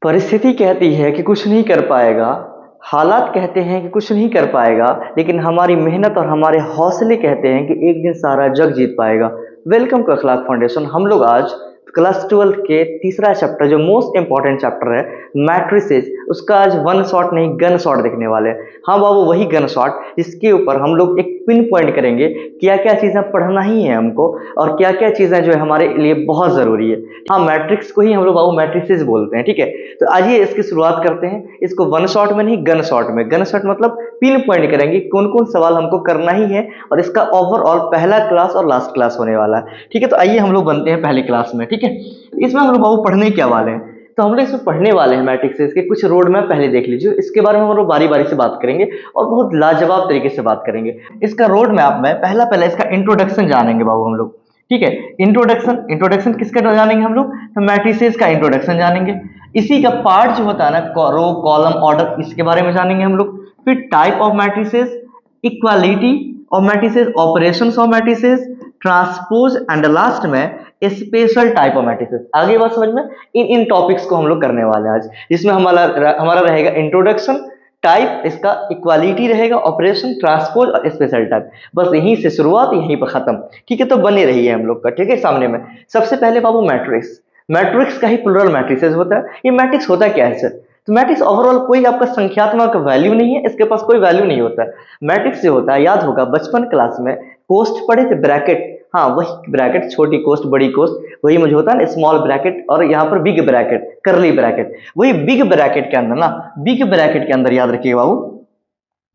परिस्थिति कहती है कि कुछ नहीं कर पाएगा, हालात कहते हैं कि कुछ नहीं कर पाएगा, लेकिन हमारी मेहनत और हमारे हौसले कहते हैं कि एक दिन सारा जग जीत पाएगा। Welcome to Akhlaq foundation. हम लोग आज क्लास 12 के तीसरा चैप्टर, जो मोस्ट इंपॉर्टेंट चैप्टर है, मैट्रिसेस, उसका आज वन शॉट नहीं गन शॉट देखने वाले हैं। हाँ बाबू, वही गन शॉट जिसके ऊपर हम लोग एक पिन पॉइंट करेंगे, क्या क्या चीज़ें पढ़ना ही है हमको और क्या क्या चीज़ें जो है हमारे लिए बहुत ज़रूरी है। हाँ, मैट्रिक्स को ही हम लोग बाबू मैट्रिसेस बोलते हैं, ठीक है। तो आइए इसकी शुरुआत करते हैं। इसको वन शॉट में नहीं, गन शॉट में। गन शॉट मतलब पिन पॉइंट करेंगे कौन कौन सवाल हमको करना ही है, और इसका ओवरऑल पहला क्लास और लास्ट क्लास होने वाला है, ठीक है। तो आइए हम लोग बनते हैं पहले क्लास में, ठीक है। इसमें हम लोग बाबू पढ़ने क्या वाले हैं, तो हम लोग इसमें पढ़ने वाले हैं मैट्रिक्स के कुछ रोड मैप। पहले देख लीजिए, इसके बारे में हम लोग बारी बारी से बात करेंगे और बहुत लाजवाब तरीके से बात करेंगे। इसका रोड मैप में पहला इसका इंट्रोडक्शन जानेंगे बाबू हम लोग, ठीक है। इंट्रोडक्शन किसका जानेंगे हम लोग, तो मैट्रिसेस का इंट्रोडक्शन जानेंगे। इसी का पार्ट जो होता है ना, रो कॉलम ऑर्डर, इसके बारे में जानेंगे हम लोग। फिर type of matrices, equality of matrices, operations of matrices, transpose and last में स्पेशल टाइप ऑफ मैट्रिसेस। आगे बात समझ में, इन टॉपिक्स को हम लोग करने वाले हैं आज, जिसमें हमारा रहेगा इंट्रोडक्शन, टाइप, इसका इक्वालिटी रहेगा, ऑपरेशन, ट्रांसपोज और स्पेशल टाइप। बस यहीं से शुरुआत, यहीं पर खत्म, ठीक है। तो बने रहिए हम लोग का, ठीक है। सामने में सबसे पहले बाबू मैट्रिक्स का ही प्लुरल मैट्रिसेस होता है। ये मैट्रिक्स होता क्या है सर, तो मैट्रिक्स ओवरऑल कोई आपका संख्यात्मक वैल्यू नहीं है, इसके पास कोई वैल्यू नहीं होता है। मैट्रिक्स जो होता है, याद होगा बचपन क्लास में कोष्ठ पढ़े थे, ब्रैकेट, हाँ वही ब्रैकेट, छोटी कोष्ठ बड़ी कोष्ठ, वही मुझे होता है ना स्मॉल ब्रैकेट, और यहाँ पर बिग ब्रैकेट, करली ब्रैकेट। वही बिग ब्रैकेट के अंदर ना, बिग ब्रैकेट के अंदर याद रखिए बाबू,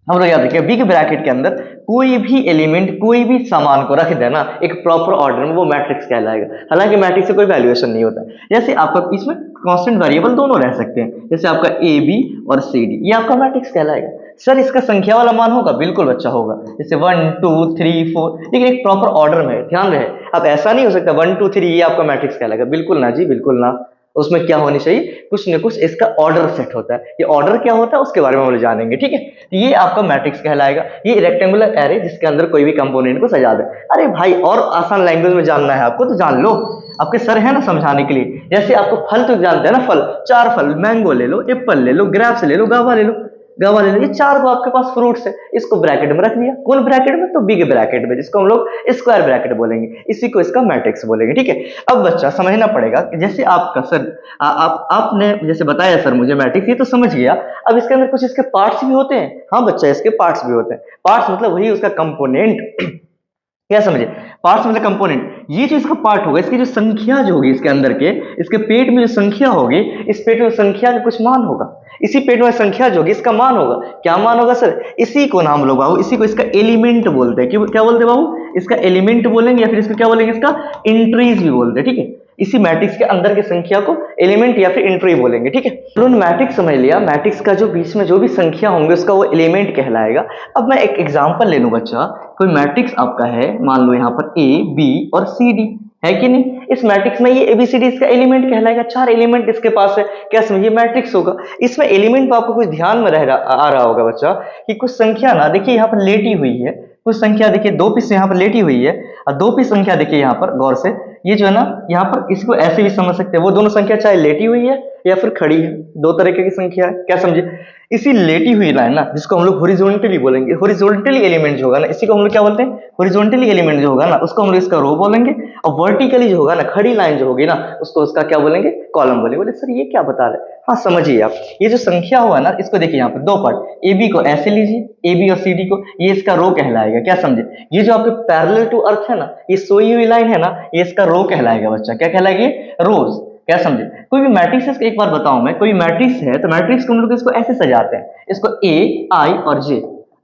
हम लोग याद रखिए बिग ब्रैकेट के अंदर कोई भी एलिमेंट, कोई भी सामान को रख देना एक प्रॉपर ऑर्डर में, वो मैट्रिक्स कहलाएगा। हालांकि मैट्रिक्स से कोई वैल्यूएशन नहीं होता। जैसे आपका इसमें कांस्टेंट वेरिएबल दोनों रह सकते हैं, जैसे आपका ए बी और सी डी, ये आपका मैट्रिक्स कहलाएगा। सर इसका संख्या वाला मान होगा, बिल्कुल बच्चा होगा, जैसे 1 2 3 4, लेकिन एक प्रॉपर ऑर्डर में, ध्यान रहे। अब ऐसा नहीं हो सकता 1 2 3 ये आपका मैट्रिक्स कहलाएगा, बिल्कुल ना जी, बिल्कुल ना। उसमें क्या होनी चाहिए, कुछ न कुछ इसका ऑर्डर सेट होता है। ये ऑर्डर क्या होता है उसके बारे में हम लोग जानेंगे, ठीक है। ये आपका मैट्रिक्स कहलाएगा। ये रेक्टेंगुलर एरे जिसके अंदर कोई भी कंपोनेंट को सजा दे। अरे भाई, और आसान लैंग्वेज में जानना है आपको तो जान लो, आपके सर है ना समझाने के लिए। जैसे आपको फल तो जानते हैं ना, फल, 4 फल, मैंगो ले लो, एप्पल ले लो, ग्रेप्स ले लो, गावा ले लो, ये 4 को आपके पास फ्रूट्स है, इसको ब्रैकेट में रख दिया। कौन ब्रैकेट में, तो बिग ब्रैकेट में, जिसको हम लोग स्क्वायर ब्रैकेट बोलेंगे, इसी को इसका मैट्रिक्स बोलेंगे, ठीक है। अब बच्चा समझना पड़ेगा कि जैसे आपका सर आपने जैसे बताया सर मुझे मैट्रिक्स, ये तो समझ गया। अब इसके अंदर कुछ इसके पार्ट्स भी होते हैं। हाँ बच्चा, इसके पार्ट्स भी होते हैं। पार्ट्स मतलब वही उसका कंपोनेंट क्या समझे, पार्ट्स मतलब कंपोनेंट। ये जो इसका पार्ट होगा, इसकी जो संख्या जो होगी इसके अंदर के, इसके पेट में जो संख्या होगी, इस पेट में संख्या का कुछ मान होगा, इसी पेट में संख्या जो होगी इसका मान होगा। क्या मान होगा सर, इसी को नाम लोग बाबू, इसी को इसका एलिमेंट बोलते हैं। क्या बोलते हैं बाबू, इसका एलिमेंट बोलेंगे, या फिर इसको क्या बोलेंगे, इसका इंट्रीज भी बोलते हैं, ठीक है। इसी मैट्रिक्स के अंदर की संख्या को एलिमेंट या फिर एंट्री बोलेंगे, ठीक है। तो मैट्रिक्स समझ लिया, मैट्रिक्स का जो बीच में जो भी संख्या होंगे उसका वो एलिमेंट कहलाएगा। अब मैं एक एग्जांपल ले लूं बच्चा, कोई मैट्रिक्स आपका है, मान लो यहाँ पर ए बी और सी डी है कि नहीं। इस मैट्रिक्स में ये एबीसीडी इसका एलिमेंट कहलाएगा। 4 एलिमेंट इसके पास है, क्या समझिए, मैट्रिक्स होगा। इसमें एलिमेंट पर आपको कुछ ध्यान में आ रहा होगा बच्चा कि कुछ संख्या ना देखिए यहाँ पर लेटी हुई है, कुछ संख्या देखिए 2 पीस यहाँ पर लेटी हुई है, और 2 पीस संख्या देखिए यहाँ पर गौर से, ये जो है ना यहाँ पर, इसको ऐसे भी समझ सकते हैं, वो दोनों संख्या चाहे लेटी हुई है या फिर खड़ी है, 2 तरीके की संख्या है, क्या समझे। इसी लेटी हुई लाइन ना, जिसको हम लोग हॉरिजॉन्टली बोलेंगे, हॉरिजॉन्टली एलिमेंट जो होगा ना, इसी को हम लोग क्या बोलते हैं, हॉरिजॉन्टली एलिमेंट जो होगा ना, उसको हम लोग इसका रो बोलेंगे। और वर्टिकली जो होगा ना, खड़ी लाइन जो होगी ना, उसको उसका क्या बोलेंगे, कॉलम बोलेंगे। बोले सर ये क्या बता रहे हैं, हाँ समझिए आप, ये जो संख्या हुआ ना, इसको देखिए यहाँ पर 2 पार्ट, ए बी को ऐसे लीजिए, ए बी और सी डी को, ये इसका रो कहलाएगा, क्या समझे। ये जो आपके पैरेलल टू अर्थ है ना, ये सोई हुई लाइन है ना, ये इसका रो कहलाएगा बच्चा, क्या कहलाएगा, रोज, क्या समझे। कोई भी मैट्रिक्स, एक बार बताऊं मैं, कोई मैट्रिक्स है तो मैट्रिक्स को हम लोग इसको ऐसे सजाते हैं, इसको ए आई और जे।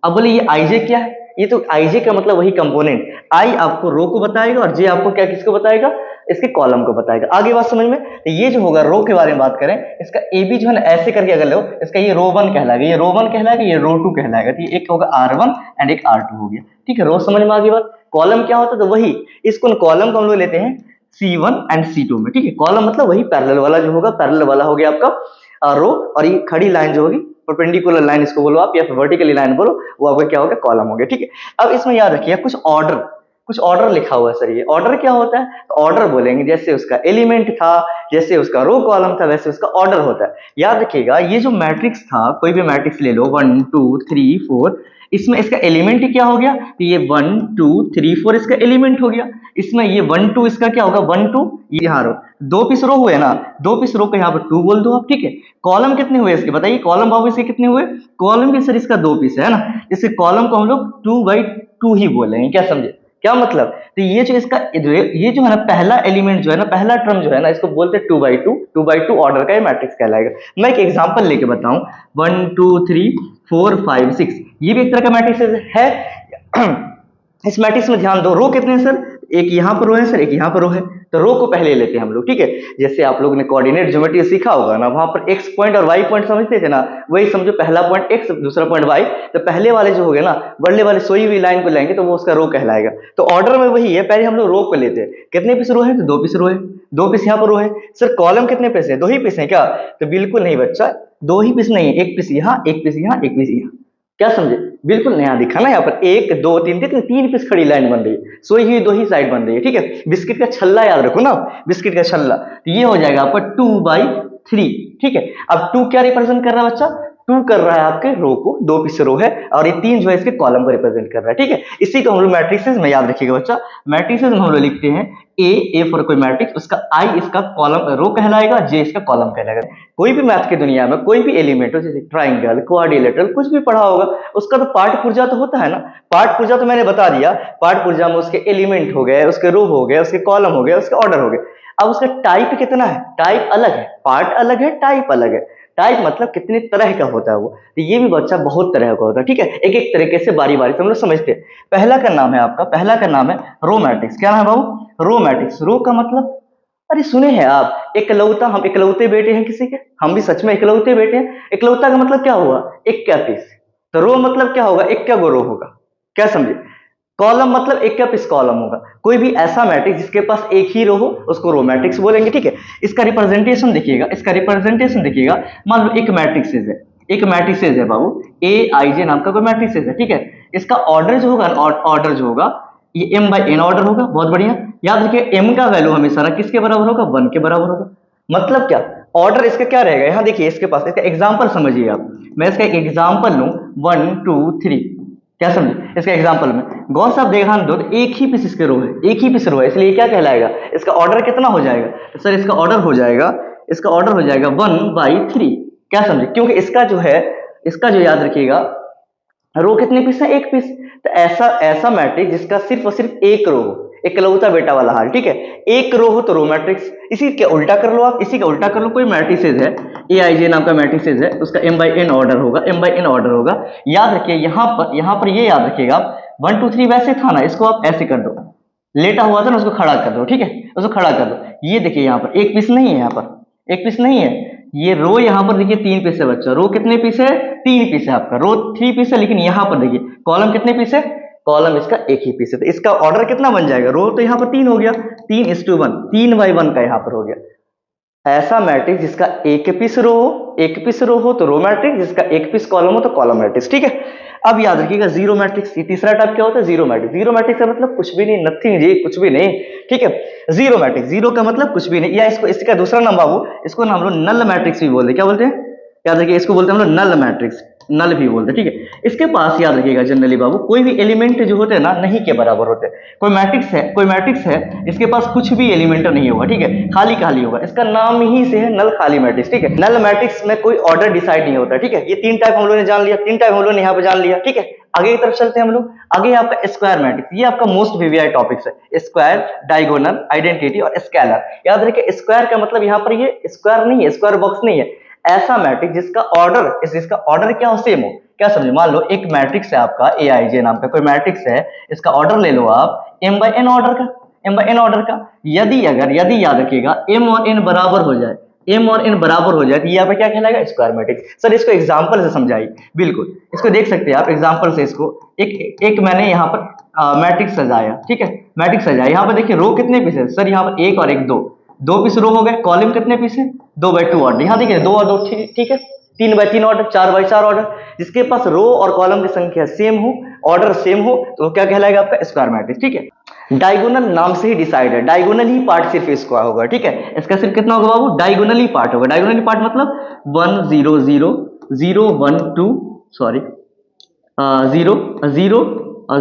अब बोले ये आई जे क्या है, ये तो आई जे का मतलब वही कंपोनेंट, आई आपको रो को बताएगा और जे आपको क्या किसको बताएगा, इसके कॉलम को बताएगा। आगे बात समझ में, तो ये जो होगा रो के बारे में बात करें, इसका ए बी जो है ना ऐसे करके अगर लो, इसका ये रो 1 कहलाएगा, ये रो 1 कहलाएगा, ये रो 2 कहलाएगा। तो ये एक होगा R1 एंड एक R2 हो गया, ठीक है। रो समझ में आ गई बात। कॉलम क्या होता है, तो वही, इसको कॉलम को हम लोग लेते हैं C1 एंड C2 में, ठीक है। कॉलम मतलब वही पैरेलल वाला जो होगा, पैरेलल वाला हो गया आपका रो, और ये खड़ी लाइन जो होगी, परपेंडिकुलर लाइन इसको बोलो आप, या फिर वर्टिकली लाइन बोलो, वो आपका क्या होगा, कॉलम हो गया, ठीक है। अब इसमें याद रखिए कुछ कुछ ऑर्डर लिखा हुआ है सर। ये ऑर्डर क्या होता है? तो ऑर्डर बोलेंगे जैसे उसका एलिमेंट था, जैसे उसका रो कॉलम था, वैसे उसका ऑर्डर होता है। याद रखिएगा ये जो मैट्रिक्स था, कोई भी मैट्रिक्स ले लो 1 2 3 4, इसमें इसका एलिमेंट ही क्या हो गया? तो ये 1 2 3 4 इसका एलिमेंट हो गया। इसमें ये 1 2 इसका क्या होगा? 1 2 यहाँ रो, दो पीस रो हुए ना, दो पीस रो को यहाँ पर 2 बोल दो आप, ठीक है। कॉलम कितने हुए इसके बताइए? कॉलम बाबू इसके कितने हुए? कॉलम भी सर इसका 2 पीस है ना, इसे कॉलम को हम लोग 2/2 ही बोलेंगे। क्या समझे? क्या मतलब? तो ये जो इसका ये जो है ना पहला एलिमेंट जो है ना, पहला टर्म जो है ना, इसको बोलते हैं 2/2 ऑर्डर का ये मैट्रिक्स कहलाएगा। मैं एक एग्जांपल लेके बताऊं, 1 2 3 4 5 6, ये भी एक तरह का मैट्रिक्स है। इस मैट्रिक्स में ध्यान दो, रो कितने हैं सर? एक यहाँ पर रो है सर, एक यहाँ पर रो है। तो रो को पहले लेते हैं हम लोग, ठीक है। जैसे आप लोगों ने कोऑर्डिनेट ज्योमेट्री सीखा होगा ना, वहां पर एक्स पॉइंट और वाई पॉइंट समझते थे ना, वही समझो पहला पॉइंट एक्स, दूसरा पॉइंट वाई। तो पहले वाले जो हो गए ना, बड़े वाले सोई हुई लाइन को लेंगे तो वो उसका रो कहलाएगा। तो ऑर्डर में वही है, पहले हम लोग रो को लेते हैं। कितने पीस रो है? तो 2 पीस रो है, 2 पीस यहाँ पर रो है। सर कॉलम कितने पीस है? 2 ही पीस है क्या? तो बिल्कुल नहीं बच्चा, 2 ही पीस नहीं है, एक पीस यहाँ, एक पीस यहाँ, एक पीस यहाँ। क्या समझे? बिल्कुल नया दिखा ना, यहाँ पर 1 2 3 तीन पीस खड़ी लाइन बन रही है, सोई हुई 2 ही साइड बन रही है, ठीक है। बिस्किट का छल्ला याद रखो ना, बिस्किट का छल्ला। तो ये हो जाएगा आपका 2/3, ठीक है। अब 2 क्या रिप्रेजेंट कर रहा है बच्चा? 2 कर रहा है आपके रो को, 2 पीस रो है, और ये 3 जो है इसके कॉलम को रिप्रेजेंट कर रहा है, ठीक है। इसी को हम लोग मैट्रिक्सेस में याद रखिएगा बच्चा, मैट्रिक्सेस में हम लोग लिखते हैं ए फॉर कोई मैट्रिक्स, उसका आई इसका कॉलम रो कहलाएगा, जे इसका कॉलम कहलाएगा। कोई भी मैथ की दुनिया में कोई भी एलिमेंट हो, जैसे ट्राइंगल, क्वाड्रिलेटरल, कुछ भी पढ़ा होगा, उसका तो पार्ट पुर्जा तो होता है ना। पार्ट पुर्जा तो मैंने बता दिया, पार्ट पुर्जा में उसके एलिमेंट हो गए, उसके रो हो गए, उसके कॉलम हो गए, उसके ऑर्डर हो गए। अब उसका टाइप कितना है? टाइप अलग है, पार्ट अलग है, टाइप अलग है। टाइप मतलब कितने तरह का होता है वो। तो ये भी बच्चा बहुत तरह का होता है, ठीक है। एक एक तरीके से बारी बारी से हम लोग समझते हैं। पहला का नाम है आपका, पहला का नाम है रो मैट्रिक्स। क्या नाम है बाबू? Row matrix. रो का मतलब, अरे सुने हैं आप, इकलौता, हम इकलौते बेटे हैं किसी के, हम भी सच में इकलौते बेटे हैं। इकलौता का मतलब क्या हुआ? एक क्या पीस। तो रो मतलब क्या होगा? एक क्या गो रो होगा। क्या समझे? कॉलम मतलब एक क्या पीस कॉलम होगा। कोई भी ऐसा मैट्रिक्स जिसके पास एक ही रो हो उसको रो मैट्रिक्स बोलेंगे, ठीक है। इसका रिप्रेजेंटेशन देखिएगा, इसका रिप्रेजेंटेशन देखिएगा। मान लो एक मैट्रिक्स है, एक मैट्रिक्स है बाबू, ए आई जे नाम का कोई मैट्रिक्स है, ठीक है। इसका ऑर्डर जो होगा, ऑर्डर जो होगा, ये m/n ऑर्डर होगा। बहुत बढ़िया, याद रखिए m का वैल्यू हमेशा किसके बराबर होगा? 1 के बराबर होगा। मतलब क्या? ऑर्डर इसका क्या रहेगा? यहाँ देखिए इसके पास, इसका एग्जांपल समझिए आप। मैं इसका एग्जांपल लूं 1 2 3, क्या समझे? इसका एग्जांपल में गौर साहब ध्यान दो, एक ही पीस इसके रो है, एक ही पीस रो है, इसलिए क्या कहलाएगा? इसका ऑर्डर कितना हो जाएगा? तो सर इसका ऑर्डर हो जाएगा, इसका ऑर्डर हो जाएगा 1/3। क्या समझे? क्योंकि इसका जो है, इसका जो याद रखिएगा, रो कितने पीस है? एक पीस। तो ऐसा ऐसा मैट्रिक्स जिसका सिर्फ और सिर्फ एक रो हो, इकलौता बेटा वाला हाल, ठीक है। एक रो हो तो रो मैट्रिक्स। इसी के उल्टा कर लो आप, इसी का उल्टा कर लो। कोई मैट्रिक्सेज है, ए आई जे नाम का मैट्रिक्सेज है, उसका m/n ऑर्डर होगा, m/n ऑर्डर होगा। याद रखिए यहाँ पर ये याद रखिएगा, 1 2 3 वैसे था ना, इसको आप ऐसे कर दो, लेटा हुआ था ना, उसको खड़ा कर दो, ठीक है, उसको खड़ा कर दो। ये देखिए यहाँ पर एक पीस नहीं है, यहाँ पर एक पीस नहीं है। ये रो यहाँ पर देखिए 3 पीस है बच्चा। रो कितने पीस है? 3 पीस है आपका। रो 3 पीस है, लेकिन यहाँ पर देखिए कॉलम कितने पीस है? कॉलम इसका एक ही पीस है। तो इसका ऑर्डर कितना बन जाएगा? रो तो यहाँ पर 3 हो गया, 3:1, 3/1 का यहाँ पर हो गया। ऐसा मैट्रिक्स जिसका एक पीस रो हो, एक पीस रो हो तो रो मैट्रिक्स, जिसका एक पीस कॉलम हो तो कॉलम मैट्रिक्स, ठीक है। अब याद रखिएगा जीरो मैट्रिक्स, तीसरा टाइप क्या होता है? Zero matrix. जीरो मैट्रिक्स का मतलब कुछ भी नहीं, नथिंग जी, कुछ भी नहीं, ठीक है। जीरो मैट्रिक्स, जीरो का मतलब कुछ भी नहीं, या इसको, इसका दूसरा नाम बाबू, इसको हम लोग नल मैट्रिक्स भी बोलते हैं। क्या बोलते हैं? याद रखिए, इसको बोलते हैं हम लोग नल मैट्रिक्स, नल भी बोलते हैं, ठीक है। इसके पास याद रखिएगा जनरली बाबू, कोई भी एलिमेंट जो होते हैं ना, नहीं के बराबर होते हैं। कोई मैट्रिक्स है, इसके पास कुछ भी एलिमेंट नहीं होगा, ठीक है, खाली खाली होगा। इसका नाम ही से है नल खाली मैट्रिक्स, ठीक है। नल मैट्रिक्स में कोई ऑर्डर डिसाइड नहीं होता, ठीक है। ये 3 टाइप हम लोगों ने जान लिया, 3 टाइप हम लोगों ने यहाँ पे जान लिया, ठीक है। आगे की तरफ चलते हैं हम लोग। आगे आपका स्क्वायर मैट्रिक्स, ये आपका मोस्ट वीवीआई टॉपिक्स है। स्क्वायर, डायगोनल, आइडेंटिटी और स्केलर। याद रखिए स्क्वायर का मतलब यहाँ पर ये स्क्वायर नहीं है, स्क्वायर बॉक्स नहीं है। ऐसा मैट्रिक्स जिसका ऑर्डर क्या हो? सेम हो। क्या समझे? मान लो एक मैट्रिक्स है आपका ए आई जे नाम का कोई मैट्रिक्स है, इसका ऑर्डर ले लो आप m/n ऑर्डर का, m/n ऑर्डर का। यदि याद रखिएगा m और n बराबर हो जाए, m और n बराबर हो जाए तो यहाँ पे क्या कहलाएगा? Square matrix. सर इसको एग्जांपल से समझाइए। बिल्कुल, इसको देख सकते हैं आप एग्जांपल से। इसको एक मैंने यहाँ पर मैट्रिक्स सजाया, ठीक है, मैट्रिक्स सजाया। यहाँ पर देखिए रो कितने पीस है? सर यहाँ पर 1 और 1 2 पीस रो हो गए। कॉलम कितने पीस है? 2/2 ऑर्डर। यहाँ देखिए 2 और 2, ठीक है, 3x3 ऑर्डर, 4x4 ऑर्डर, जिसके पास रो और कॉलम की संख्या सेम हो, ऑर्डर सेम हो, तो वो क्या कहलाएगा आपका स्क्वायर मैट्रिक्स। ठीक है, डायगोनल नाम से ही डिसाइड है, डायगोनल ही पार्ट सिर्फ इसका होगा। ठीक है, इसका सिर्फ कितना होगा बाबू, डायगोनल ही पार्ट होगा। डायगोनल पार्ट मतलब 1 0 0 0 1 2 सॉरी 0 0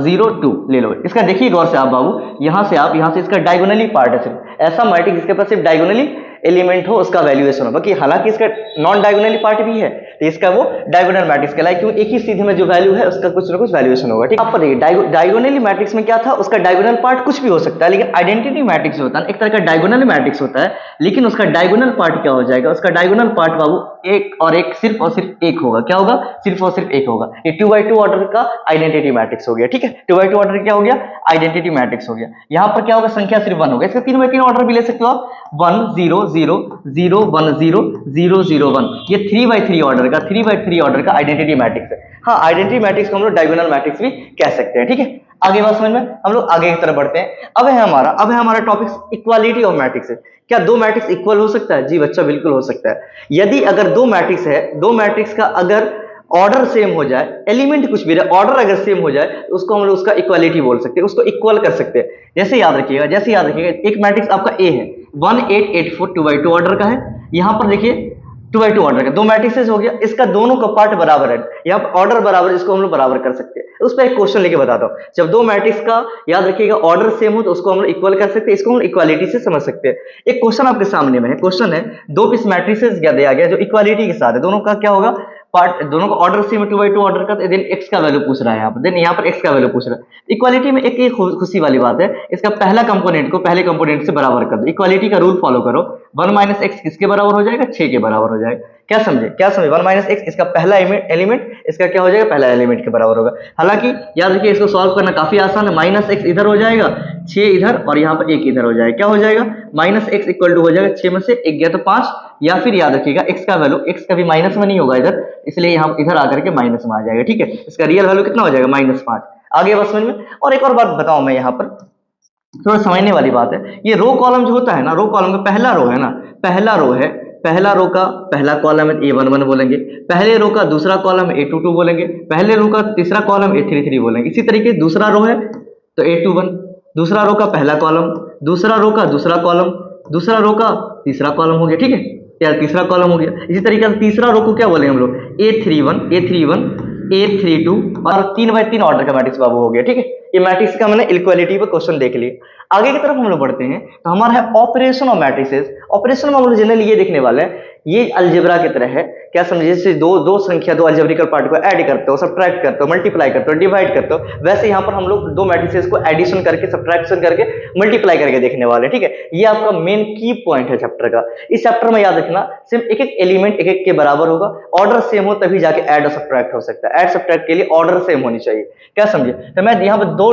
0 2 ले लो। इसका देखिए गौर से आप बाबू, यहां से इसका डायगोनली पार्ट है, सिर्फ ऐसा मैट्रिक्स जिसके पास सिर्फ डायगोनली एलिमेंट हो उसका वैल्यूएशन होगा। कि हालांकि इसका नॉन डायगोनली पार्ट भी है, तो इसका वो डायगोनल मैट्रिक्स कहलाए, क्यों एक ही सीधे में जो वैल्यू है उसका कुछ ना कुछ वैल्यूएशन होगा। ठीक है, आप पर देखिए डायगोनली मैट्रिक्स में क्या था, उसका डायगोनल पार्ट कुछ भी हो सकता है, लेकिन आइडेंटिटी मैट्रिक्स होता है एक तरह का डायगोनल मैट्रिक्स होता है, लेकिन उसका डायगोनल पार्ट क्या हो जाएगा, उसका डायगोनल पार्ट बाबू एक और एक, सिर्फ और सिर्फ एक होगा। क्या होगा, सिर्फ और सिर्फ एक होगा। ये 2x2 ऑर्डर का आइडेंटिटी मैट्रिक्स हो गया। ठीक है, 2x2 ऑर्डर क्या हो गया, आइडेंटिटी मैट्रिक्स हो गया। यहां पर क्या होगा, संख्या सिर्फ 1 होगा। इसका 3x3 ऑर्डर भी ले सकते हो आप, 1 0 0 0 1 0 0 0 1, ये 3x3 ऑर्डर का आइडेंटिटी मैट्रिक्स है। हाँ, आइडेंटिटी मैट्रिक्स को हम लोग डायगोनल मैट्रिक्स भी कह सकते हैं। ठीक है, आगे बात समझ में, हम लोग आगे की तरफ बढ़ते हैं। अब है हमारा टॉपिक इक्वालिटी ऑफ मैट्रिक्स है। क्या दो मैट्रिक्स इक्वल हो सकता है? जी बच्चा, बिल्कुल हो सकता है। यदि अगर दो मैट्रिक्स है, दो मैट्रिक्स का अगर ऑर्डर सेम हो जाए, एलिमेंट कुछ भी रहे, ऑर्डर अगर सेम हो जाए, तो उसको हम लोग उसका इक्वालिटी बोल सकते हैं, उसको इक्वल कर सकते हैं। जैसे याद रखिएगा, एक मैट्रिक्स आपका ए है, 1 8 8 4 2x2 ऑर्डर का है। यहां पर देखिए 2x2 ऑर्डर का, दो मैट्रिक्सेस हो गया, इसका दोनों का पार्ट बराबर है, यहाँ पर ऑर्डर बराबर, इसको हम लोग बराबर कर सकते हैं। उस पर एक क्वेश्चन लेके बताता हूँ। जब दो मैट्रिक्स का याद रखिएगा ऑर्डर सेम हो, तो उसको हम लोग इक्वल कर सकते हैं, इसको हम लोग इक्वालिटी से समझ सकते हैं। एक क्वेश्चन आपके सामने में है, क्वेश्चन है दो पीस मैट्रिक्सेस क्या दिया गया जो इक्वालिटी के साथ है, दोनों का क्या होगा, पार्ट, दोनों का ऑर्डर सेम है 2x2 ऑर्डर का, देन x का वैल्यू पूछ रहा है यहाँ पर, देन यहाँ पर x का वैल्यू पूछ रहा है। इक्वालिटी में एक खुशी वाली बात है, इसका पहला कंपोनेंट को पहले कंपोनेंट से बराबर कर दो, इक्वालिटी का रूल फॉलो करो। 1 - x किसके बराबर हो जाएगा, 6 के बराबर हो जाएगा। क्या समझे 1 - x, इसका पहला एलिमेंट इसका क्या हो जाएगा, पहला एलिमेंट के बराबर होगा। हालांकि याद रखिए इसको सॉल्व करना काफी आसान है, -x इधर हो जाएगा, 6 इधर, और यहाँ पर 1 इधर हो जाएगा। क्या हो जाएगा, -x इक्वल टू हो जाएगा 6 में से 1 गया तो 5, या फिर याद रखिएगा x का वैल्यू, x का भी -1 ही होगा इधर, इसलिए यहाँ इधर आकर के माइनस में आ जाएगा। ठीक है, इसका रियल वैल्यू कितना हो जाएगा, -5। आगे बस समझ में। और एक और बात बताऊं मैं, यहाँ पर थोड़ा समझने वाली बात है, ये रो कॉलम जो होता है ना, रो कॉलम का पहला रो है ना, पहला रो का पहला कॉलम है A11 बोलेंगे, पहले रो का दूसरा कॉलम A22 बोलेंगे, पहले रो का तीसरा कॉलम A33 बोलेंगे। इसी तरीके दूसरा रो है तो A21, दूसरा रो का पहला कॉलम, दूसरा रो का दूसरा कॉलम, दूसरा रो का तीसरा कॉलम हो गया। ठीक है, या तीसरा कॉलम हो गया। इसी तरीके से तीसरा रो को क्या बोलेंगे हम लोग, A31 A32, और 3x3 ऑर्डर का मैट्रिक्स बाबू हो गया। ठीक है, ये मैट्रिक्स का मैंने इक्वालिटी पर क्वेश्चन देख लिया। आगे की तरफ हम लोग बढ़ते हैं, तो हमारा है ऑपरेशन ऑफ मैट्रिसेस। ऑपरेशन में हम लोग जनरली ये देखने वाले हैं, ये अलजेब्रा की तरह है। क्या समझे, जैसे दो संख्या, दो अलजेब्रिकल पार्ट को ऐड करते हो, सब्ट्रैक्ट करते हो, मल्टीप्लाई करते हो, डिवाइड करते हो, वैसे यहाँ पर हम लोग दो मैट्रिसेस को एडिशन करके, सब्ट्रैक्शन करके, मल्टीप्लाई करके देखने वाले हैं। ठीक है, ये आपका मेन की पॉइंट है चैप्टर का। इस चैप्टर में याद रखना, सिर्फ एक एक एलिमेंट एक एक के बराबर होगा, ऑर्डर सेम हो तभी जाके ऐड और सब्ट्रैक्ट हो सकता है। ऐड सब्ट्रैक्ट के लिए ऑर्डर सेम होनी चाहिए। क्या समझे, तो मैं यहाँ पर दो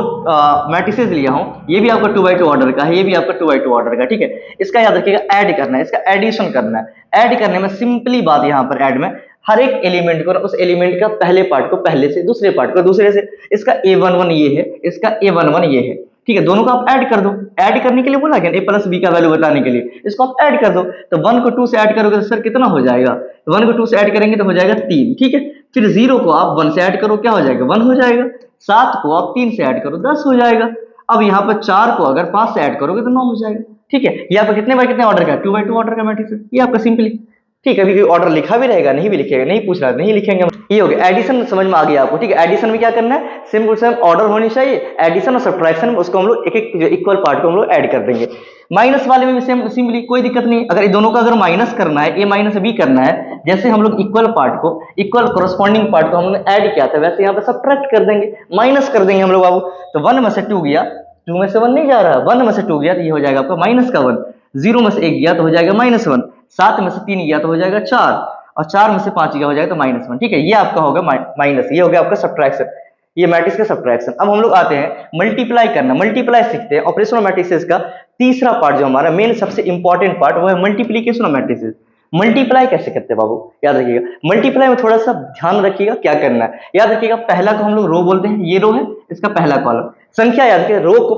मैट्रिसेस लिया हूँ, ये भी आपका 2x2 ऑर्डर का है, ये भी आपका 2x2 ऑर्डर का। ठीक है, इसका याद रखिएगा ऐड करना है, इसका एडिशन करना है। ऐड करने में सिंपली बात, यहाँ पर ऐड में हर एक एलिमेंट को, उस एलिमेंट का पहले पार्ट को पहले से, दूसरे पार्ट को दूसरे से, इसका A11 ये है, इसका A11 ये है। ठीक है, दोनों को आप ऐड कर दो। ऐड करने के लिए बोला गया, a + b का वैल्यू बताने के लिए, इसको आप ऐड कर दो। तो 1 को 2 से ऐड करोगे तो सर कितना हो जाएगा, 1 को 2 से ऐड करेंगे तो हो जाएगा 3। ठीक है, फिर 0 को आप 1 से ऐड करो, क्या हो जाएगा, 1 हो जाएगा। 7 को आप 3 से ऐड करो, 10 हो जाएगा। अब यहाँ पर 4 को अगर 5 से ऐड करोगे तो 9 हो जाएगा। ठीक है, ये आपका कितने बाय कितने ऑर्डर का, 2x2 ऑर्डर का मैट्रिक्स है, ये आपका सिंपली। ठीक है, अभी ऑर्डर लिखा भी रहेगा, नहीं भी लिखेगा, नहीं पूछ रहा नहीं लिखेंगे, ये हो गया। एडिशन समझ में आ गया आपको। ठीक है, एडिशन में क्या करना है, सिंपल सेम ऑर्डर होनी चाहिए। एडिशन और सब्ट्रैक्शन में उसको हम लोग एक एक जो इक्वल पार्ट को हम लोग ऐड कर देंगे। माइनस वाले में भी सेम सिंपली, कोई दिक्कत नहीं। अगर इन दोनों का अगर माइनस करना है, A - B करना है, जैसे हम लोग इक्वल पार्ट को, इक्वल कोरस्पॉन्डिंग पार्ट को हमने ऐड किया था, वैसे यहाँ पे सब्ट्रैक्ट कर देंगे, माइनस कर देंगे हम लोग बाबू। तो 1 में से 2 गया, 2 में से 1 नहीं जा रहा, 1 में से 2 गया तो ये हो जाएगा आपका माइनस का 1। 0 में से 1 गया तो हो जाएगा -1, 7 में से 3 गया तो हो जाएगा 4, और 4 में से 5 गया हो जाएगा तो -1। ठीक है, ये आपका होगा माइनस, ये हो गया आपका सब्ट्रैक्शन, ये मैट्रिक्स का सब्ट्रैक्शन। अब हम लोग आते हैं मल्टीप्लाई करना, मल्टीप्लाई सीखते हैं। ऑपरेशन ऑफ मैट्रिसेस का तीसरा पार्ट जो हमारा मेन सबसे इंपॉर्टेंट पार्ट, वो है मल्टीप्लीकेशन ऑफ मैट्रिसेस। मल्टीप्लाई कैसे करते हैं बाबू, याद रखिएगा। मल्टीप्लाई में थोड़ा सा ध्यान रखिएगा क्या करना है। याद रखिएगा, पहला को हम लोग रो बोलते हैं, ये रो है, इसका पहला कॉलम, संख्या याद करें, रो को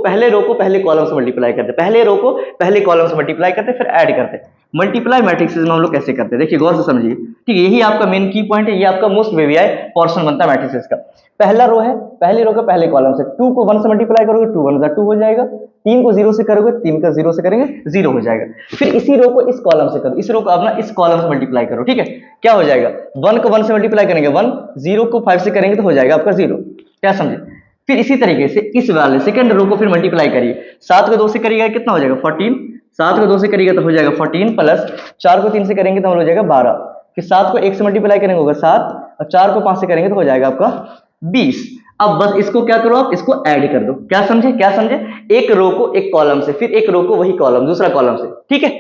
पहले कॉलम से मल्टीप्लाई करते, पहले रो को पहले कॉलम से मल्टीप्लाई करते, फिर ऐड करते। मल्टीप्लाई मैट्रिक्सेस में हम लोग कैसे करते हैं, देखिए गौर से समझिए, ठीक है, यही आपका मेन की पॉइंट है, ये आपका मोस्ट वीवीआई पोर्शन बनता है मैट्रिक्सेस का। पहला रो है, पहली रो के पहले कॉलम से 2 को 1 से मल्टीप्लाई करोगे 2 1 2 हो जाएगा, 3 को 0 से करोगे 3 का 0 से करेंगे 0 हो जाएगा। फिर इसी रो को इस कॉलम से करो, इस रो को अपना इस कॉलम से मल्टीप्लाई करो, ठीक है, क्या हो जाएगा, 1 को 1 से मल्टीप्लाई करेंगे 1, 0 को 5 से करेंगे तो हो जाएगा आपका 0, क्या समझे। फिर इसी तरीके से इस वाले सेकंड रो को फिर मल्टीप्लाई करिए, 7 को 2 से करिएगा कितना हो जाएगा 14, 7 को 2 से करिएगा तो हो जाएगा 14 प्लस 4 को 3 से करेंगे तो हो जाएगा 12, फिर 7 को 1 से मल्टीप्लाई करेंगे होगा 7 और 4 को 5 से करेंगे तो हो जाएगा आपका 20। अब बस इसको क्या करो, आप इसको ऐड कर दो, क्या समझे, क्या समझे, एक रो को एक कॉलम से, फिर एक रो को वही कॉलम दूसरा कॉलम से, ठीक है।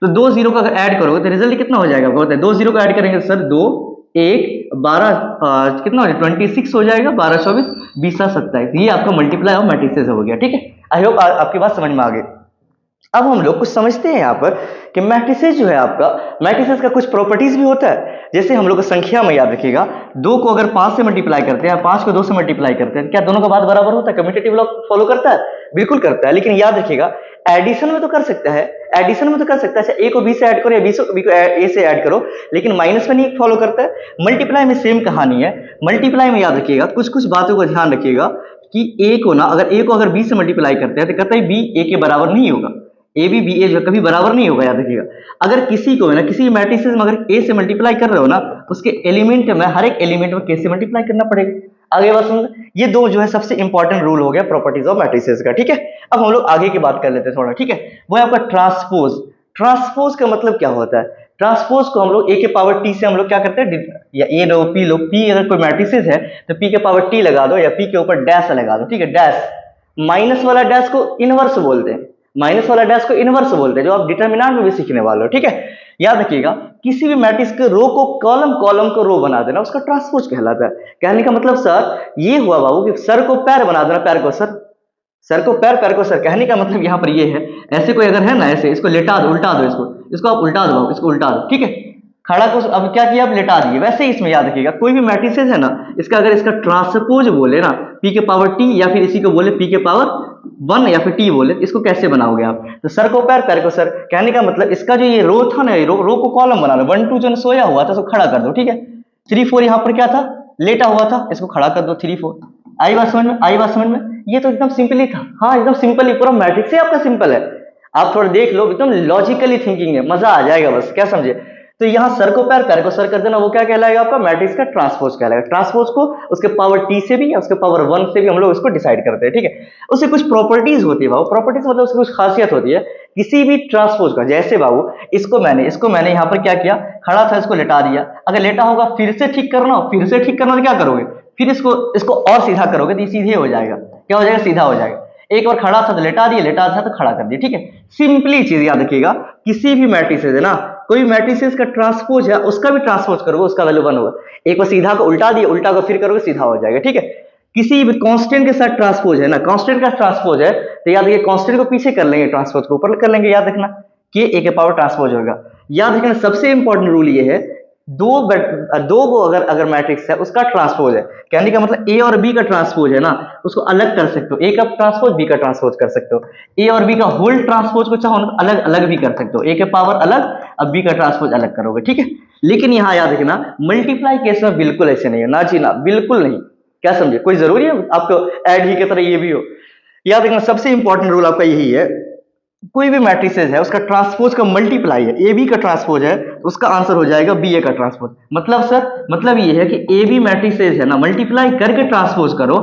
तो 2 जीरो का अगर ऐड करोगे तो रिजल्ट कितना हो जाएगा, बताइए, 2 जीरो का ऐड करेंगे सर 2 1 12 कितना हो जाएगा 26 हो जाएगा, 12 24 20 27, ये आपका मल्टीप्लाई ऑफ मैट्रिक्सेस हो गया, ठीक है। आई होप आपकी बात समझ में आ गई। अब हम लोग कुछ समझते हैं यहाँ पर कि मैट्रिसेस जो है आपका, मैट्रिसेस का कुछ प्रॉपर्टीज भी होता है, जैसे हम लोग संख्या में याद रखिएगा, 2 को अगर 5 से मल्टीप्लाई करते हैं, 5 को 2 से मल्टीप्लाई करते हैं, क्या दोनों का बात बराबर होता है, कम्यूटेटिव लॉ फॉलो करता है, बिल्कुल करता है। लेकिन याद रखिएगा एडिशन में तो कर सकता है, एडिशन में तो कर सकता है, अच्छा a को b से ऐड करो या b को a से ऐड करो, लेकिन माइनस में नहीं फॉलो करता है। मल्टीप्लाई में सेम कहानी है, मल्टीप्लाई में याद रखिएगा कुछ कुछ बातों का ध्यान रखिएगा कि a को ना, अगर a को अगर b से मल्टीप्लाई करते हैं तो कहता है b a के बराबर नहीं होगा, ए बी बी ए जो कभी बराबर नहीं होगा, याद रखिएगा। अगर किसी को ना किसी मैट्रिसेस में अगर ए से मल्टीप्लाई कर रहे हो ना, उसके एलिमेंट में हर एक एलिमेंट में के से मल्टीप्लाई करना पड़ेगा। आगे बात समझ, ये दो जो है सबसे इंपॉर्टेंट रूल हो गया प्रॉपर्टीज ऑफ मैट्रिसेस का, ठीक है। अब हम लोग आगे की बात कर लेते हैं थोड़ा, ठीक है। वो है आपका ट्रांसपोज। ट्रांसपोज का मतलब क्या होता है, ट्रांसपोज को हम लोग ए के पावर टी से हम लोग क्या करते हैं, या ए लो पी लो, पी अगर कोई मैट्रिसेस है तो पी के पावर टी लगा दो या पी के ऊपर डैश लगा दो, ठीक है। डैश माइनस वाला डैश को इनवर्स बोलते हैं, माइनस वाला डैश को इनवर्स बोलते हैं, जो आप डिटरमिनेंट में भी सीखने वाले हो, ठीक है। याद रखिएगा किसी भी मैट्रिक्स के रो को कॉलम, कॉलम को रो बना देना उसका ट्रांसपोज कहलाता है। कहने का मतलब सर ये हुआ बाबू कि सर को पैर बना देना, पैर को सर, सर को पैर, पैर को सर। कहने का मतलब यहाँ पर ये है, ऐसे कोई अगर है ना, ऐसे इसको लेटा दो, उल्टा दो, इसको आप उल्टा दो, इसको उल्टा दो, ठीक है। खड़ा को अब क्या किया, आप लेटा दिए। वैसे ही इसमें याद रखिएगा कोई भी मैट्रिसेस है ना, इसका अगर इसका ट्रांसपोज बोले ना, पी के पावर टी या फिर इसी को बोले पी के पावर 1 या फिर टी बोले, इसको कैसे बनाओगे आप, तो सर को पैर, पैर को सर। कहने का मतलब इसका जो ये रो था ना, रो को कॉलम बना लो, 1 2 जो सोया हुआ था उसको खड़ा कर दो, ठीक है। 3 4 यहाँ पर क्या था, लेटा हुआ था, इसको खड़ा कर दो, 3 4। आई बात समझ में, आई बात समझ में, ये तो एकदम सिंपल ही था। हाँ एकदम सिंपल ही, पूरा मैट्रिक्स ही आपका सिंपल है। आप थोड़ा देख लो, एकदम लॉजिकली थिंकिंग है, मजा आ जाएगा बस, क्या समझे। तो यहाँ सर को पैर, पैर को सर कर देना, वो क्या कहलाएगा आपका, मैट्रिक्स का ट्रांसपोज कहलाएगा। ट्रांसपोज को उसके पावर टी से भी या उसके पावर 1 से भी हम लोग उसको डिसाइड करते हैं, ठीक है। उससे कुछ प्रॉपर्टीज होती है बाबू, प्रॉपर्टीज मतलब उसकी कुछ खासियत होती है किसी भी ट्रांसपोज का। जैसे बाबू इसको मैंने यहाँ पर क्या किया, खड़ा था इसको लेटा दिया, अगर लेटा होगा फिर से ठीक करना, फिर से ठीक करना तो क्या करोगे, फिर इसको और सीधा करोगे तो सीधे हो जाएगा, क्या हो जाएगा, सीधा हो जाएगा। एक बार खड़ा था तो लेटा दिया, लेटा था तो खड़ा कर दिया, ठीक है। सिंपली चीज याद रखिएगा, किसी भी मैट्रिसेस है ना, कोई मैट्रिसेस का ट्रांसपोज है, उसका भी ट्रांसपोज करोगे उसका वैल्यू 1 होगा। एक बार सीधा को उल्टा दिया, उल्टा को फिर करोगे सीधा हो जाएगा, ठीक है। किसी भी कांस्टेंट के साथ ट्रांसपोज है ना, कांस्टेंट का ट्रांसपोज है तो याद रखिए कांस्टेंट को पीछे कर लेंगे, ट्रांसपोज को ऊपर कर लेंगे, याद रखना कि ए के पावर ट्रांसपोज होगा। याद रखना सबसे इंपॉर्टेंट रूल ये है, दो को अगर मैट्रिक्स है उसका ट्रांसपोज है, कहने का मतलब ए और बी का ट्रांसपोज है ना, उसको अलग कर सकते हो, ए का ट्रांसपोज बी का ट्रांसपोज कर सकते हो, ए और बी का होल ट्रांसपोज को चाहो तो अलग अलग भी कर सकते हो, ए के पावर अलग अब बी का ट्रांसपोज अलग करोगे, ठीक है। लेकिन यहाँ याद रखना मल्टीप्लाई केस में बिल्कुल ऐसे नहीं है, ना जी ना, बिल्कुल नहीं, क्या समझे। कोई जरूरी है आपको ऐड ही की तरह ये भी हो, याद रखना सबसे इंपॉर्टेंट रूल आपका यही है, कोई भी मैट्रिसेस है उसका ट्रांसपोज का मल्टीप्लाई है, ए बी का ट्रांसपोज है तो उसका आंसर हो जाएगा बी ए का ट्रांसपोज। मतलब सर मतलब ये है कि ए बी मैट्रिसेस है ना, मल्टीप्लाई करके ट्रांसपोज करो,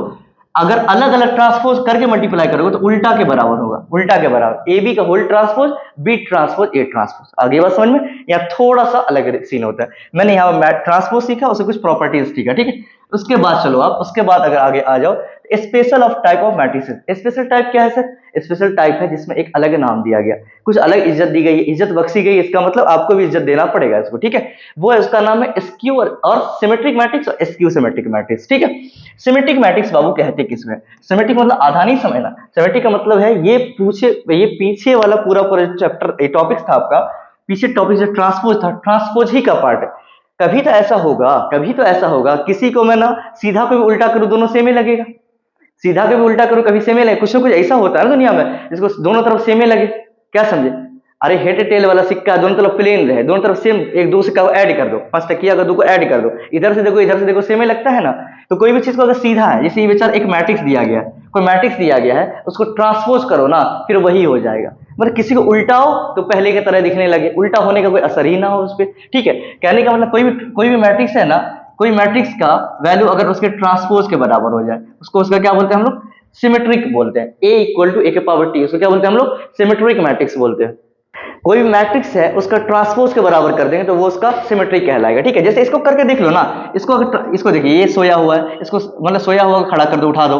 अगर अलग अलग ट्रांसपोज करके मल्टीप्लाई करोगे तो उल्टा के बराबर होगा, उल्टा के बराबर, ए बी का whole transpose B transpose A transpose. आगे बात समझ में, यहाँ थोड़ा सा अलग सीन होता है। मैंने यहाँ ट्रांसपोज सीखा, उससे कुछ प्रॉपर्टीज सीखा, ठीक है। उसके बाद चलो आप उसके बाद अगर आगे आ जाओ, special of type of matrices. Special type क्या है सर, स्पेशल टाइप है जिसमें एक अलग नाम दिया गया, कुछ अलग इज्जत दी गई, इज्जत बख्शी गई, इसका मतलब आपको भी इज्जत देना पड़ेगा इसको, ठीक है। वो है उसका नाम है स्क्यू और सिमेट्रिक मैट्रिक्स और स्क्यू सिमेट्रिक मैट्रिक्स, ठीक है। सिमेट्रिक मैट्रिक्स बाबू कहते किसमें, सिमेट्रिक मतलब आधा नहीं समझना, सिमेट्रिक का मतलब है ये पीछे वाला पूरा चैप्टर ये टॉपिक था आपका, पीछे टॉपिक जो ट्रांसपोज था, ट्रांसपोज ही का पार्ट है। कभी तो ऐसा होगा किसी को मैं ना सीधा को भी उल्टा करूं दोनों सेम ही लगेगा, सीधा कभी उल्टा करो कभी सेमे लगे, कुछ ना कुछ ऐसा होता है ना दुनिया में जिसको दोनों तरफ सेमे लगे। क्या समझे? अरे हेड टेल वाला सिक्का दोनों तरफ प्लेन रहे, दोनों तरफ सेम, एक दो सिक्का को ऐड कर दो, 5 टकिया का दो को ऐड कर दो, इधर से देखो सेमे लगता है ना। तो कोई भी चीज को अगर सीधा है, जैसे ये बेचारा एक मैट्रिक्स दिया गया है, कोई मैट्रिक्स दिया गया है, उसको ट्रांसपोज करो ना, फिर वही हो जाएगा। मतलब किसी को उल्टाओ तो पहले की तरह दिखने लगे, उल्टा होने का कोई असर ही ना हो उस पर। ठीक है, कहने का मतलब कोई भी मैट्रिक्स है ना, कोई मैट्रिक्स का वैल्यू अगर उसके ट्रांसपोज के बराबर हो जाए, उसको उसका क्या बोलते हैं हम लोग? सिमेट्रिक बोलते हैं। ए इक्वल टू ए के पावर टी, उसको क्या बोलते हैं हम लोग? सिमेट्रिक मैट्रिक्स बोलते हैं। कोई भी मैट्रिक्स है उसका ट्रांसपोज के बराबर कर देंगे तो वो उसका सिमेट्रिक कहलाएगा। ठीक है, जैसे इसको करके देख लो ना, इसको देखिए, ये सोया हुआ है, इसको मतलब सोया हुआ खड़ा कर दो, उठा दो,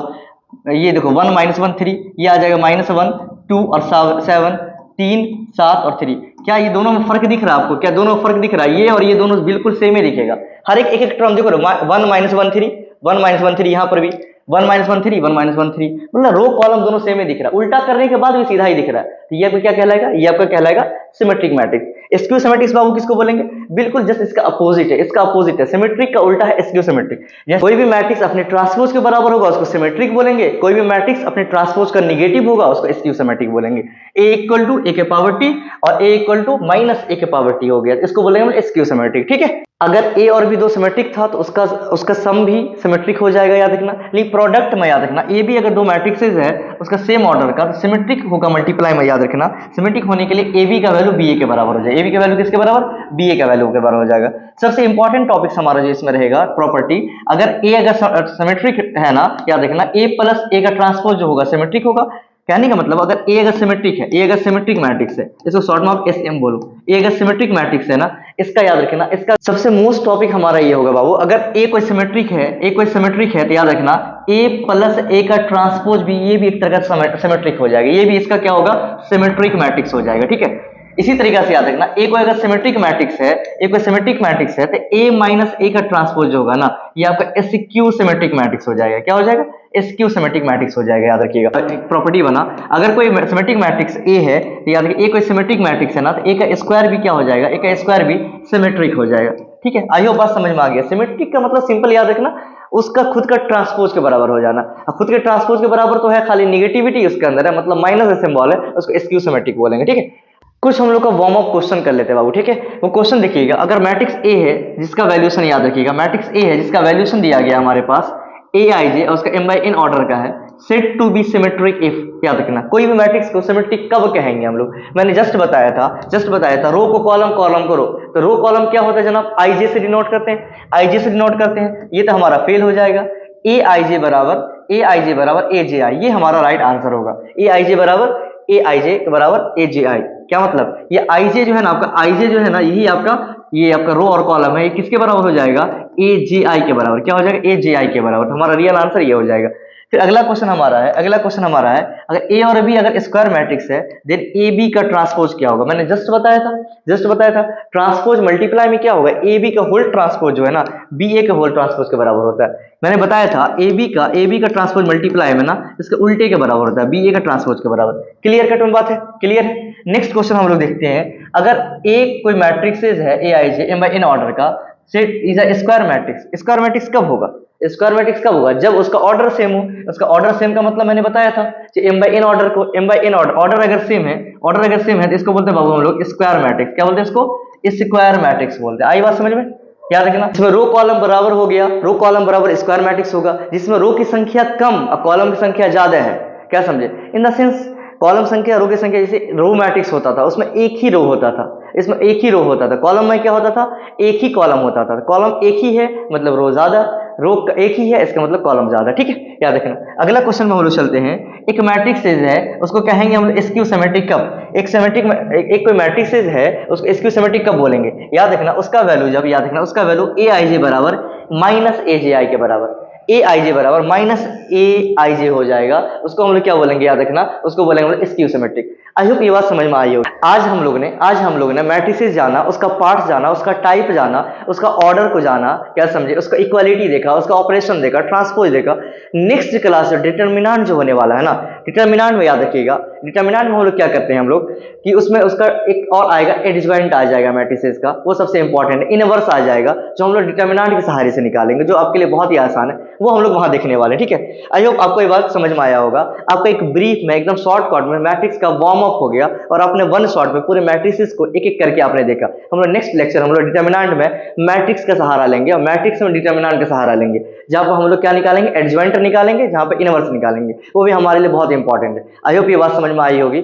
ये देखो 1 - 1 3, ये आ जाएगा -1 2 और 7 3 7 और 3। क्या ये दोनों में फर्क दिख रहा है आपको? क्या दोनों में फर्क दिख रहा है? ये और ये दोनों बिल्कुल सेम ही दिखेगा। हर एक एक टर्म देखो, 1 - 1 3, 1 - 1 3, यहाँ पर भी 1 - 1 3, 1 - 1 3, मतलब रो कॉलम दोनों सेम ही दिख रहा है। उल्टा करने के बाद भी सीधा ही दिख रहा है, तो ये आपको क्या कहलाएगा? ये आपका कहलाएगा सिमेट्रिक मैट्रिक्स। स्क्यू सिमेट्रिक्स बाबू किसको बोलेंगे? बिल्कुल जस्ट इसका अपोजिट है, इसका अपोजिट है। सिमेट्रिक का उल्टा है स्क्यू सिमेट्रिक। कोई भी मैट्रिक्स अपने ट्रांसपोज के बराबर होगा उसको सिमेट्रिक बोलेंगे, कोई भी मैट्रिक्स अपने ट्रांसपोज का निगेटिव होगा उसको स्क्यू सिमेट्रिक बोलेंगे। ए इक्वल टू ए के पावर टी और ए इक्वल टू माइनस ए के पावर टी हो गया, इसको बोलेंगे स्क्यू सिमेट्रिक। ठीक है, अगर ए और बी दो सिमेट्रिक था तो उसका सम भी सिमेट्रिक हो जाएगा, याद रखना। लेकिन प्रोडक्ट में याद रखना, ए बी अगर दो मैट्रिक्सेस है उसका सेम ऑर्डर का तो सिमेट्रिक होगा, मल्टीप्लाई में याद रखना। सिमेट्रिक होने के लिए ए बी का वैल्यू बी ए के बराबर हो जाए। ए बी का वैल्यू किसके बराबर? बी ए का वैल्यू के बराबर हो जाएगा। सबसे इंपॉर्टेंट टॉपिक हमारा जो इसमें रहेगा प्रॉपर्टी, अगर ए अगर सिमेट्रिक है ना, याद रखना ए प्लस ए का ट्रांसपोज जो होगा सिमेट्रिक होगा। कहने का मतलब अगर ए अगर सिमेट्रिक है, ए अगर सिमेट्रिक मैट्रिक्स है, इसको शॉर्ट में आप एसएम बोलो, ए अगर सिमेट्रिक मैट्रिक्स है ना, इसका याद रखना, इसका सबसे मोस्ट टॉपिक हमारा ये होगा बाबू, अगर ए कोई सिमेट्रिक है, ए कोई सिमेट्रिक है तो याद रखना ए प्लस ए का ट्रांसपोज भी, ये भी एक तरह का सिमेट्रिक हो जाएगा, ये भी इसका क्या होगा? सिमेट्रिक मैट्रिक्स हो जाएगा। ठीक है, इसी तरीके से याद रखना ए कोई अगर सिमेट्रिक मैट्रिक्स है, ए कोई सिमेट्रिक मैट्रिक्स है तो ए माइनस ए का ट्रांसपोज जो होगा ना, ये आपका एसक्यू सिमेट्रिक मैट्रिक्स हो जाएगा। क्या हो जाएगा? एसक्यू सिमेट्रिक मैट्रिक्स हो जाएगा, याद रखिएगा। प्रॉपर्टी बना, अगर कोई सिमेट्रिक मैट्रिक्स ए है तो याद रखिए ए कोई सिमेट्रिक मैट्रिक्स है ना, तो ए का स्क्वायर भी क्या हो जाएगा? ए का स्क्वायर भी सिमेट्रिक हो जाएगा। ठीक है, आई होप बात समझ में आ गया। सिमेट्रिक का मतलब सिंपल याद रखना, उसका खुद का ट्रांसपोज के बराबर हो जाना। खुद के ट्रांसपोज के बराबर तो है, खाली निगेटिविटी उसके अंदर है, मतलब माइनस सिंबल है, उसको एसक्यू सिमेट्रिक बोलेंगे। ठीक है, कुछ हम लोग का वार्म अप क्वेश्चन कर लेते हैं बाबू। ठीक है, वो क्वेश्चन देखिएगा, अगर मैट्रिक्स ए है जिसका वैल्यूएशन याद रखिएगा, मैट्रिक्स ए है जिसका वैल्यूएशन दिया गया हमारे पास ए आई जे और उसका एम बाई एन ऑर्डर का है, set to be symmetric if, याद रखना कोई भी मैट्रिक्स को सिमेट्रिक कब कहेंगे हम लोग? मैंने जस्ट बताया था रो को कॉलम, कॉलम को रो, तो रो कॉलम क्या होता है जनाब? आई जे से डिनोट करते हैं, आई जे से डिनोट करते हैं, ये तो हमारा फेल हो जाएगा। ए आई जे बराबर ए जे आई, ये हमारा राइट आंसर होगा। ए आई जे बराबर ए जे आई, क्या मतलब? ये आई जे जो है ना आपका, आई जे जो है ना, यही आपका, ये आपका रो और कॉलम है, ये किसके बराबर हो जाएगा? ए जे आई के बराबर। क्या हो जाएगा? ए जे आई के बराबर। तो हमारा रियल आंसर ये हो जाएगा। फिर अगला क्वेश्चन हमारा है, अगर ए और बी अगर स्क्वायर मैट्रिक्स है देन ए बी का ट्रांसपोज क्या होगा? मैंने जस्ट बताया था ट्रांसपोज मल्टीप्लाई में क्या होगा? ए बी का होल ट्रांसपोज जो है ना, बी ए का होल ट्रांसपोज के बराबर होता है। मैंने बताया था ए बी का ट्रांसपोज मल्टीप्लाई में ना इसके उल्टे के बराबर होता है, बी ए का ट्रांसपोज के बराबर। क्लियर कट बात है? क्लियर है। नेक्स्ट क्वेश्चन हम लोग देखते हैं, अगर ए कोई मैट्रिक्सेज है ए आई जे एम बाई एन ऑर्डर का, set is a square matrix. Square matrix कब होगा? स्क्वायर मैट्रिक्स कब होगा? जब उसका ऑर्डर सेम हो। उसका ऑर्डर सेम का मतलब मैंने बताया था कि एम बाई एन ऑर्डर को, एम बाई एन ऑर्डर अगर सेम है तो इसको बोलते हैं बाबू हम लोग स्क्वायर मैट्रिक्स। क्या बोलते हैं इसको? स्क्वायर मैट्रिक्स बोलते हैं। आई बात समझ में? याद रखना, इसमें रो कॉलम बराबर हो गया, रो कॉलम बराबर स्क्वायर मैट्रिक्स होगा, जिसमें रो की संख्या कम और कॉलम की संख्या ज्यादा है। क्या समझे? इन द सेंस कॉलम संख्या रो की संख्या, जैसे रो मैट्रिक्स होता था उसमें एक ही रो होता था, इसमें एक ही रो होता था। कॉलम में क्या होता था? एक ही कॉलम होता था। कॉलम एक ही है मतलब रो ज्यादा, रो एक ही है इसका मतलब कॉलम ज्यादा। ठीक है, याद रखना। अगला क्वेश्चन में हम लोग चलते हैं, एक मैट्रिक्स है उसको कहेंगे हम लोग स्क्यू सिमेट्रिक कब? एक कोई मैट्रिक्स है उसको स्क्यू सिमेट्रिक कब बोलेंगे? याद रखना उसका वैल्यू, जब याद रखना उसका वैल्यू ए आई जे बराबर माइनस ए जे आई के बराबर, ए आई जे बराबर माइनस ए आई जे हो जाएगा, उसको हम लोग क्या बोलेंगे? याद रखना उसको बोलेंगे हम लोग स्क्यू सिमेट्रिक। आई होप ये बात समझ में आई हो। आज हम लोग ने मैट्रिसेस जाना, उसका पार्ट जाना, उसका टाइप जाना, उसका ऑर्डर को जाना, क्या समझे, उसका इक्वालिटी देखा, उसका ऑपरेशन देखा, ट्रांसपोज देखा। नेक्स्ट क्लास जो डिटरमिनेंट जो होने वाला है ना, डिटरमिनेंट में याद रखिएगा, डिटरमिनेंट में हम लोग क्या करते हैं हम लोग कि उसमें उसका एक और आएगा एडजॉइंट आ जाएगा मैट्रिसेस का, वो सबसे इंपॉर्टेंट है। इनवर्स आ जाएगा जो हम लोग डिटरमिनेंट के सहारे से निकालेंगे, जो आपके लिए बहुत ही आसान है। वो हम लोग वहां देखने वाले हैं, ठीक है। आई होप आपको ये बात समझ में आया होगा। आपका एक ब्रीफ में एकदम शॉर्टकट में मैट्रिक्स का वार्म अप हो गया और आपने वन शॉट में पूरे मैट्रिक्स को एक एक करके आपने देखा। हम लोग नेक्स्ट लेक्चर हम लोग डिटर्मिनेंट में मैट्रिक्स का सहारा लेंगे और मैट्रिक्स में डिटर्मिनेंट का सहारा लेंगे, जहां पर हम लोग क्या निकालेंगे, एडजॉइंटर निकालेंगे, जहां पर इनवर्स निकालेंगे, वो भी हमारे लिए बहुत इंपॉर्टेंट है। आई होप ये बात समझ में आई होगी।